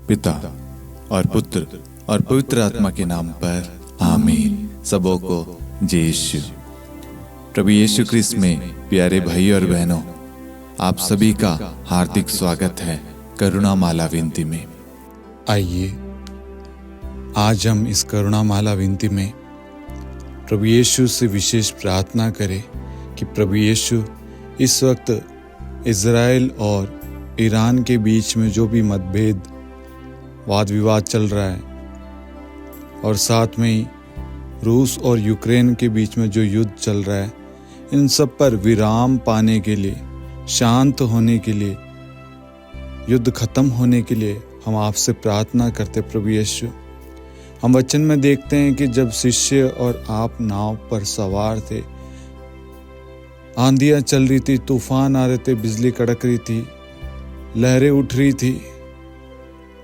पिता और पुत्र और पवित्र आत्मा के नाम पर आमीन। सबों को जय यीशु। प्रभु यीशु क्रिस्त में प्यारे भाई और बहनों, आप सभी का हार्दिक स्वागत है करुणा माला विनती में। आइए आज हम इस करुणा माला विनती में प्रभु यीशु से विशेष प्रार्थना करें कि प्रभु यीशु इस वक्त इज़राइल और ईरान के बीच में जो भी मतभेद वाद विवाद चल रहा है और साथ में ही रूस और यूक्रेन के बीच में जो युद्ध चल रहा है, इन सब पर विराम पाने के लिए, शांत होने के लिए, युद्ध खत्म होने के लिए हम आपसे प्रार्थना करते। प्रभु यीशु, हम वचन में देखते हैं कि जब शिष्य और आप नाव पर सवार थे, आंधियां चल रही थी, तूफान आ रहे थे, बिजली कड़क रही थी, लहरें उठ रही थी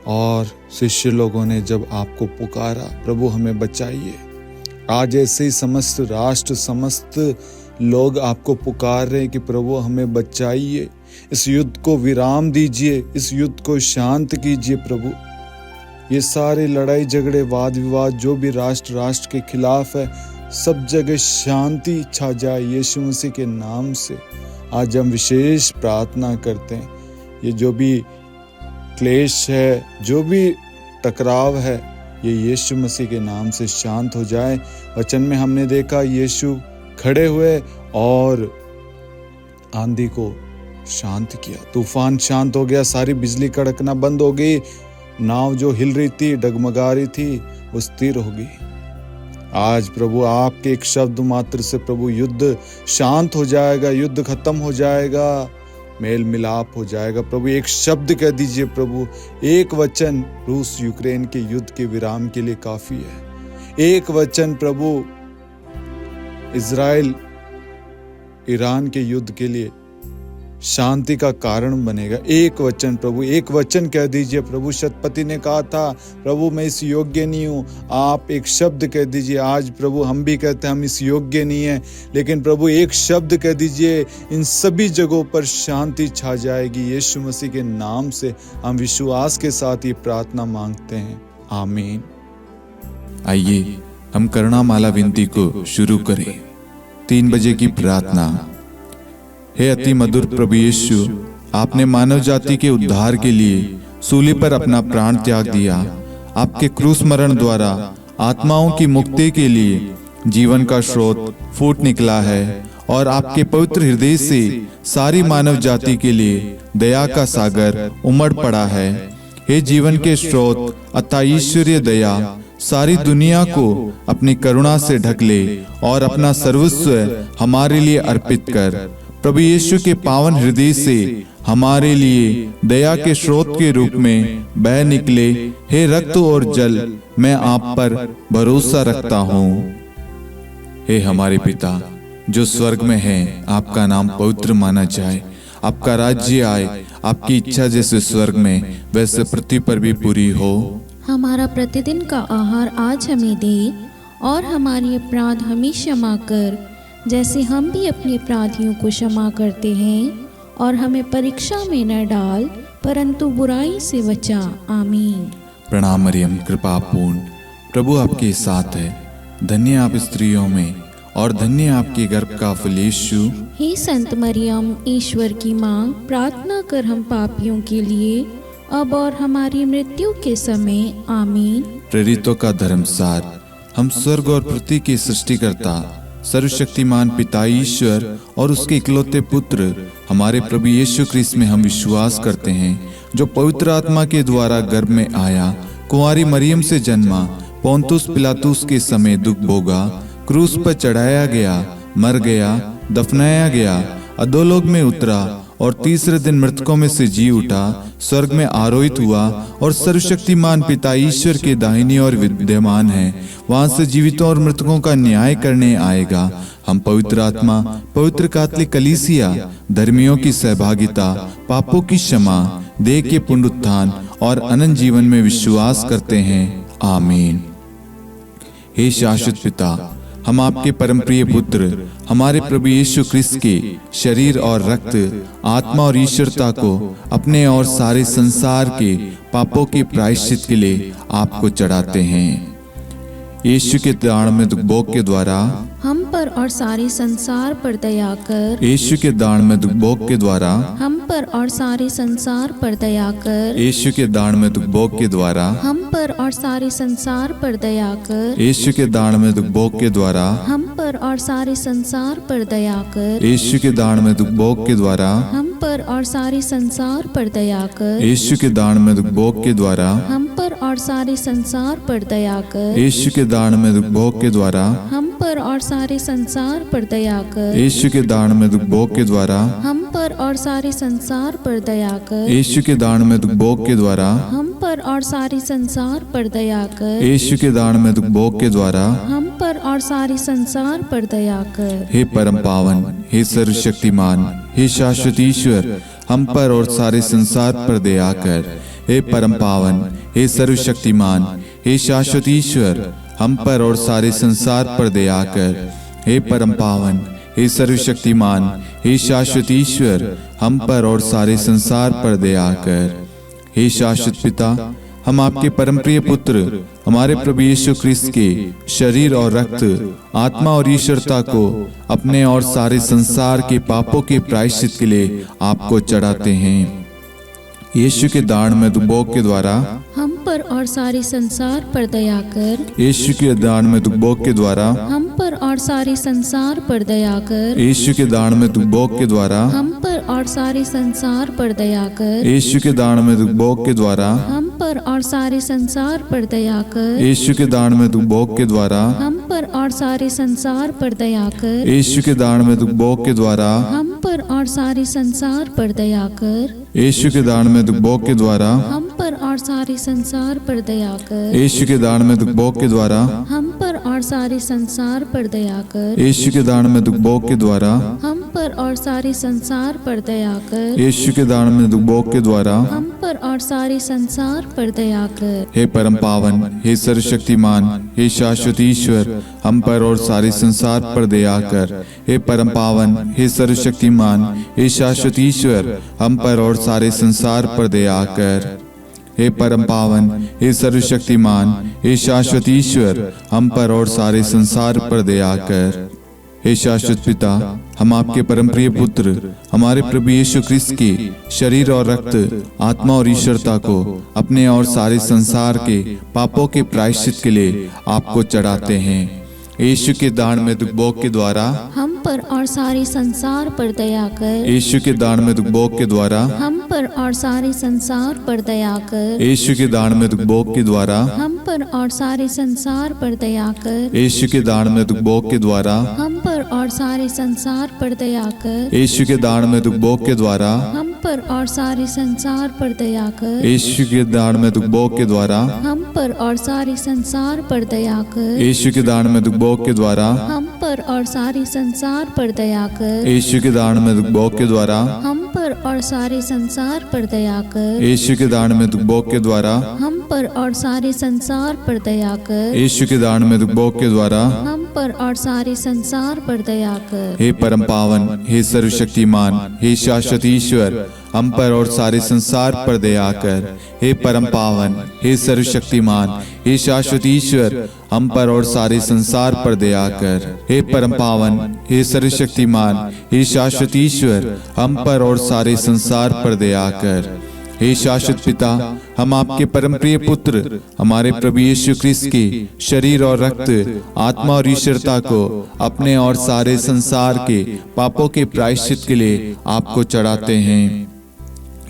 और शिष्य लोगों ने जब आपको पुकारा, प्रभु हमें बचाइए। आज ऐसे ही समस्त राष्ट्र, समस्त लोग आपको पुकार रहे हैं कि प्रभु हमें बचाइए, इस युद्ध को विराम दीजिए, इस युद्ध को शांत कीजिए। प्रभु, ये सारे लड़ाई झगड़े वाद विवाद जो भी राष्ट्र के खिलाफ है, सब जगह शांति छा जाए यीशु मसीह के नाम से। आज हम विशेष प्रार्थना करते हैं, ये जो भी क्लेश है, जो भी टकराव है, ये यीशु मसीह के नाम से शांत हो जाए। वचन में हमने देखा यीशु खड़े हुए और आंधी को शांत किया, तूफान शांत हो गया, सारी बिजली कड़कना बंद हो गई, नाव जो हिल रही थी, डगमगा रही थी, वो स्थिर हो गई। आज प्रभु आपके एक शब्द मात्र से प्रभु युद्ध शांत हो जाएगा, युद्ध खत्म हो जाएगा, मेल मिलाप हो जाएगा। प्रभु एक शब्द कह दीजिए प्रभु, एक वचन रूस यूक्रेन के युद्ध के विराम के लिए काफी है। एक वचन प्रभु इज़राइल ईरान के युद्ध के लिए शांति का कारण बनेगा। एक वचन प्रभु, एक वचन कह दीजिए प्रभु। शतपति ने कहा था, प्रभु मैं इस योग्य नहीं हूँ, आप एक शब्द कह दीजिए। आज प्रभु हम भी कहते हैं हम इस योग्य नहीं है, लेकिन प्रभु एक शब्द कह दीजिए, इन सभी जगहों पर शांति छा जाएगी। यीशु मसीह के नाम से हम विश्वास के साथ ये प्रार्थना मांगते हैं, आमीन। आइए हम करुणा माला विनती को शुरू करें। 3 बजे की प्रार्थना। हे अति मधुर प्रभु यीशु, आपने मानव जाति के उद्धार के लिए सूली पर अपना प्राण त्याग दिया। आपके क्रूस मरण द्वारा आत्माओं की मुक्ति के लिए जीवन का स्रोत फूट निकला है और आपके पवित्र हृदय से सारी मानव जाति के लिए दया का सागर उमड़ पड़ा है। हे जीवन के स्रोत अतः ईश्वरीय दया, सारी दुनिया को अपनी करुणा से ढक ले और अपना सर्वस्व हमारे लिए अर्पित कर। प्रभु यीशु के पावन हृदय से हमारे लिए दया के स्रोत के रूप में बह निकले। हे रक्त और जल, मैं आप पर भरोसा रखता हूँ। हे हमारे पिता जो स्वर्ग में हैं, आपका नाम पवित्र माना जाए, आपका राज्य आए, आपकी इच्छा जैसे स्वर्ग में वैसे पृथ्वी पर भी पूरी हो। हमारा प्रतिदिन का आहार आज हमें दे और हमारे अपराध हमें क्षमा कर, जैसे हम भी अपने अपराधियों को क्षमा करते हैं, और हमें परीक्षा में न डाल परंतु बुराई से बचा, आमीन। प्रणाम मरियम, कृपा पूर्ण, प्रभु आपके साथ है, धन्य आप स्त्रियों में और धन्य आपके गर्भ का फल यीशु। हे संत मरियम, ईश्वर की माँ, प्रार्थना कर हम पापियों के लिए अब और हमारी मृत्यु के समय, आमीन। प्रेरितों का धर्मसार। हम स्वर्ग और पृथ्वी के सृष्टिकर्ता सर्वशक्तिमान पिता ईश्वर और उसके इकलौते पुत्र हमारे प्रभु यीशु क्रिस्त में हम विश्वास करते हैं, जो पवित्र आत्मा के द्वारा गर्भ में आया, कुंवारी मरियम से जन्मा, पोंतुस पिलातुस के समय दुख भोगा, क्रूस पर चढ़ाया गया, मर गया, दफनाया गया, अधोलोक में उतरा और तीसरे दिन मृतकों में से जी उठा, स्वर्ग में आरोहित हुआ और सर्वशक्तिमान पिता ईश्वर के दाहिनी ओर विद्यमान है, वहां से जीवितों और मृतकों का न्याय करने आएगा। हम पवित्र आत्मा, पवित्र कैथोलिक कलीसिया, धर्मियों की सहभागिता, पापों की क्षमा, देह के पुनरुत्थान और अनंत जीवन में विश्वास करते हैं, आमीन। हे शाश्वत पिता, हम आपके परम प्रिय पुत्र हमारे प्रभु यीशु ख्रिस्त के शरीर और रक्त, आत्मा और ईश्वरता को अपने और सारे संसार के पापों के प्रायश्चित के लिए आपको चढ़ाते हैं। यीशु के दानमय भोग के द्वारा हम पर और सारे संसार पर दया कर। यीशु के दानमय भोग के द्वारा हम पर और सारे संसार पर दया कर। यीशु के दानमय भोग के द्वारा हम पर और सारे संसार पर दया कर। यीशु के दानमय भोग के द्वारा हम पर और सारे संसार पर दया कर। यीशु के दानमय भोग के द्वारा हम पर और सारे संसार पर दया कर। यीशु के दानमय भोग के द्वारा हम पर और सारे संसार पर दया कर। यीशु के दानमय भोग के द्वारा हम पर और सारे संसार पर दया कर। यीशु के दानमय भोग के द्वारा हम पर और सारे संसार पर दया कर। यीशु के दानमय भोग के द्वारा हम पर और सारे संसार पर दया कर। यीशु के दानमय भोग के द्वारा हम पर और सारे संसार पर दया कर। हे परम पावन, हे सर्वशक्तिमान, हे शाश्वत ईश्वर, हम पर और सारे संसार पर दया कर। हे परम पावन, हे सर्वशक्तिमान, हे शाश्वत ईश्वर, हम पर और सारे संसार पर दया कर। हे परम पावन, हे सर्वशक्तिमान, हे शाश्वत ईश्वर, हम पर और सारे संसार पर दया कर। हे शाश्वत पिता, हम आपके परम प्रिय पुत्र हमारे प्रभु यीशु ख्रिस्त के शरीर और रक्त, आत्मा और ईश्वरता को अपने और सारे संसार के पापों के प्रायश्चित के लिए आपको चढ़ाते हैं। यीशु के दानमय भोग के द्वारा हम पर और सारे संसार पर दया कर। यीशु के दानमय भोग के द्वारा हम पर और सारे संसार पर दया कर। यीशु के दानमय भोग के द्वारा हम पर और सारे संसार पर दया कर। यीशु के दानमय भोग के द्वारा हम पर और सारे संसार पर दया कर। यीशु के दानमय भोग के द्वारा हम पर और सारे संसार पर दया कर। यीशु के दानमय भोग के द्वारा हम पर और सारे संसार पर दया कर। यीशु के दानमय भोग के द्वारा हम पर और सारे संसार पर दया कर। यीशु के दानमय भोग के द्वारा हम पर और सारे संसार पर दया कर। यीशु के दानमय भोग के द्वारा हम पर और सारे संसार पर दया कर। यीशु के दानमय भोग के द्वारा हम पर और सारे संसार पर दया कर। हे परम पावन, हे सर्वशक्तिमान, हे शाश्वत ईश्वर, हम पर और सारे संसार पर दया कर। हे परम पावन, हे सर्वशक्तिमान, हे शाश्वत ईश्वर, हम पर और सारे संसार पर दया कर। हे परम पावन, हे सर्वशक्तिमान, हे शाश्वत ईश्वर, हम पर और सारे संसार पर दया कर। हे शाश्वत पिता, हम आपके परम प्रिय पुत्र हमारे प्रभु यीशु ख्रिस्त के शरीर और रक्त, आत्मा और ईश्वरता को अपने और सारे संसार के पापों के प्रायश्चित के लिए आपको चढ़ाते हैं। यीशु के दानमय भोग के द्वारा हम पर और सारे संसार पर दया कर। यीशु के दानमय भोग के द्वारा हम पर और सारे संसार पर दया कर। यीशु के दानमय भोग के द्वारा हम पर और सारे संसार पर दया कर। यीशु के दानमय भोग के द्वारा हम पर और सारे संसार पर दया कर। यीशु के दानमय भोग के द्वारा हम पर और सारे संसार पर दया कर। यीशु के दानमय भोग के द्वारा हम पर और सारे संसार पर दया कर। यीशु के दानमय भोग के द्वारा हम पर और सारे संसार पर दया कर। यीशु के दानमय भोग के द्वारा हम पर और सारे संसार पर दया कर। यीशु के दानमय भोग के द्वारा हम पर और सारे संसार पर दया कर। यीशु के दानमय भोग के द्वारा हम पर और सारे संसार पर दया कर। हे परम पावन, हे सर्वशक्तिमान, हे शाश्वत ईश्वर, हम पर और सारे संसार पर दया कर। हे परम पावन, हे सर्वशक्तिमान, हे शाश्वत ईश्वर, हम पर और सारे संसार पर दया कर। हे परम पावन, हे सर्वशक्तिमान, हे शाश्वत ईश्वर, हम पर और सारे संसार पर दया कर। हे शाश्वत पिता, हम आपके परम प्रिय पुत्र हमारे प्रभु यीशु ख्रिस्त के शरीर और रक्त, आत्मा और ईश्वरता को अपने और सारे संसार के पापों के प्रायश्चित के लिए आपको चढ़ाते हैं।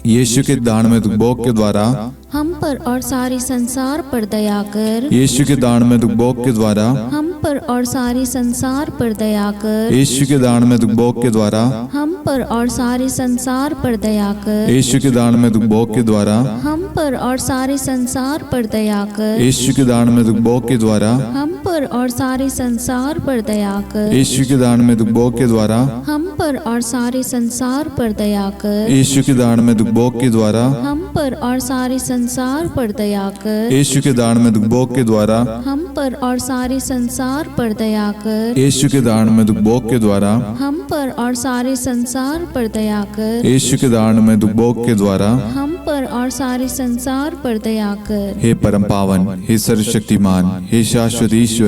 यीशु के दानमय भोग के द्वारा हम पर और सारे संसार पर दया कर। यीशु के दानमय भोग के द्वारा हम पर और सारे संसार पर दया कर। यीशु के दानमय भोग के द्वारा हम पर और सारे संसार पर दया कर। यीशु के दानमय भोग के द्वारा हम पर और सारे संसार पर दया कर। यीशु के दानमय भोग के द्वारा हम पर पर और सारे संसार पर दया कर। यीशु के दान में दुख भोग के द्वारा हम पर और सारे संसार पर दया कर। यीशु के दान में दुख भोग के द्वारा हम पर और सारे संसार पर दया कर। यीशु के दान में दुख भोग के द्वारा हम पर और सारे संसार पर दया कर। यीशु के दान में दुख भोग के द्वारा हम पर और सारे संसार पर दया कर। यीशु के दान में दुख भोग के द्वारा हम पर और सारे संसार पर दया कर। हे परम पावन, हे सर्वशक्तिमान, हे शाश्वत ईश्वर,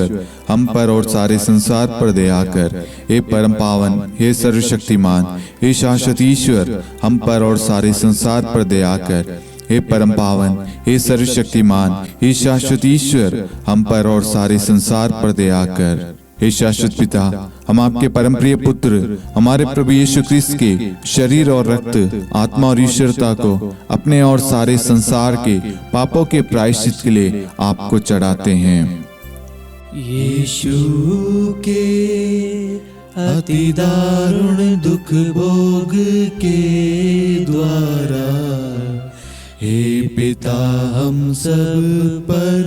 हम पर और सारे संसार पर दया कर। हे परम पावन, हे सर्वशक्तिमान, हे शाश्वत ईश्वर, हम पर और सारे संसार पर दया कर। हे परम पावन, हे सर्वशक्तिमान, हे शाश्वत ईश्वर, हम पर और सारे संसार पर दया कर। हे शाश्वत पिता, हम आपके परम प्रिय पुत्र हमारे प्रभु यीशु ख्रिस्त के शरीर और रक्त, आत्मा और ईश्वरता को अपने और सारे संसार के पापों के प्रायश्चित के लिए आपको चढ़ाते हैं। यीशु के अति दारुण दुख भोग के द्वारा हे पिता हम सब पर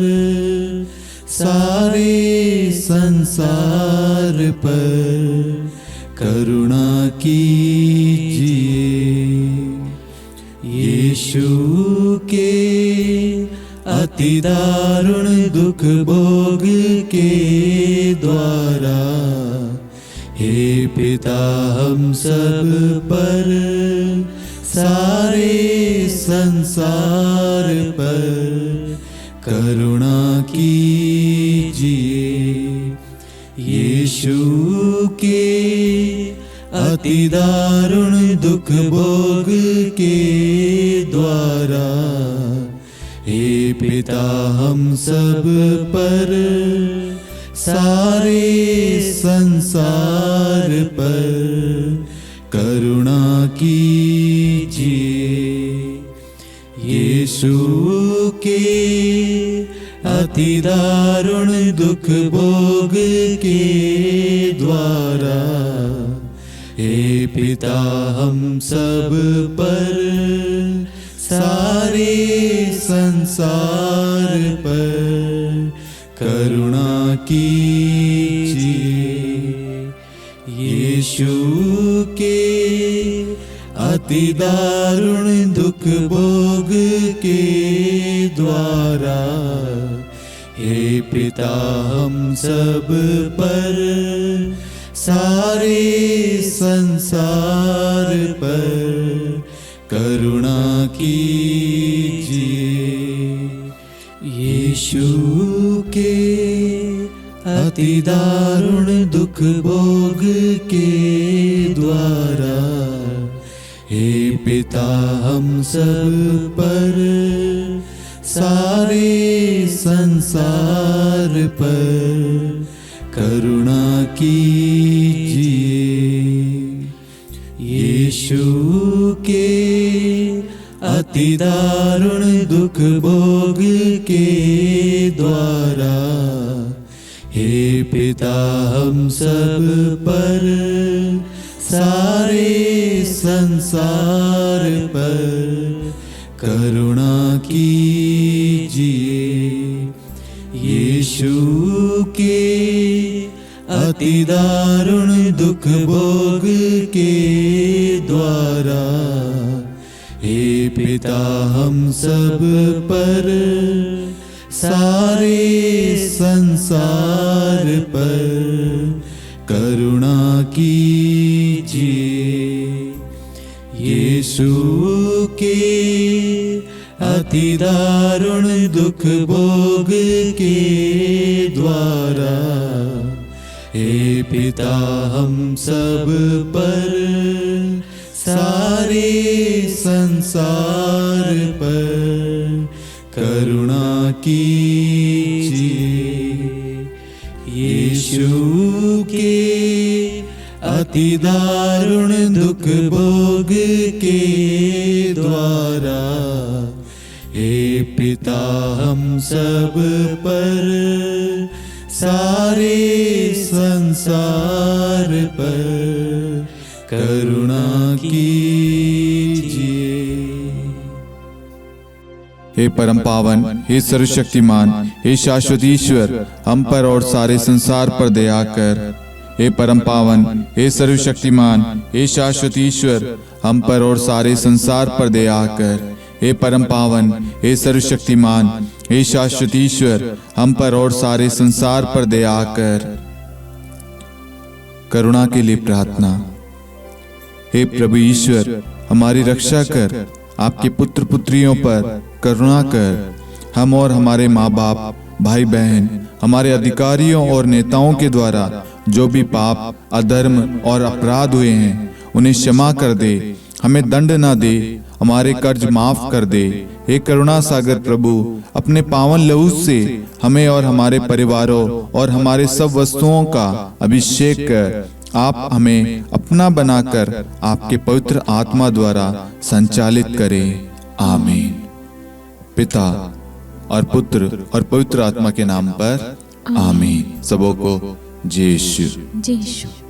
सारे संसार पर करुणा कीजिए। यीशु के अति दारुण दुख भोग के द्वारा हे पिता हम सब पर सारे संसार पर करुणा कीजिए। यीशु के अति दारुण दुख भोग के द्वारा हे पिता हम सब पर सारे संसार पर करुणा कीजिए। यीशु के अति दारुण दुख भोग के द्वारा हे पिता हम सब पर सारे संसार पर करुणा कीजिए। यीशु के अति दारुण दुख भोग के द्वारा हे पिता हम सब पर सारे संसार पर करुणा कीजिए। यीशु के अति दारुण दुख भोग के द्वारा हे पिता हम सब पर सारे संसार पर करुणा कीजिए। यीशु के अति दारुण दुख भोग के द्वारा हे पिता हम सब पर सारे संसार पर करुणा कीजिए। यीशु के अति दारुण दुख भोग के द्वारा हे पिता हम सब पर सारे संसार पर करुणा कीजिए। यीशु के अति दारुण दुख भोग के द्वारा हे पिता हम सब पर सारे संसार पर करुणा कीजिए। यीशु के अति दारुण दुख भोग के द्वारा हे पिता हम सब पर सारे संसार पर करुणा कीजिए। हे परम पावन, हे सर्वशक्तिमान, हे शाश्वत ईश्वर, हम पर और सारे संसार पर दया कर। हे परम पावन, हे सर्वशक्तिमान, हे शाश्वत ईश्वर, हम पर और सारे संसार पर दया कर। हे परम पावन, हे सर्वशक्तिमान, हे शाश्वत ईश्वर, हम पर और सारे संसार पर दया कर। करुणा के लिए प्रार्थना। हे प्रभु ईश्वर, हमारी रक्षा कर, आपके पुत्र पुत्रियों पर करुणा कर। हम और हमारे माँ बाप, भाई बहन, हमारे अधिकारियों और नेताओं के द्वारा जो भी पाप, अधर्म और अपराध हुए हैं, उन्हें क्षमा कर दे। हमें दंड ना दे, हमारे कर्ज माफ कर दे। हे करुणा सागर प्रभु, अपने पावन लहू से हमें और हमारे परिवारों और हमारे सब वस्तुओं का अभिषेक कर। आप हमें अपना बनाकर आपके पवित्र आत्मा द्वारा संचालित करें। आमीन। पिता और पुत्र और पवित्र आत्मा के नाम पर आमीन। सबों को जय यीशु। जय यीशु।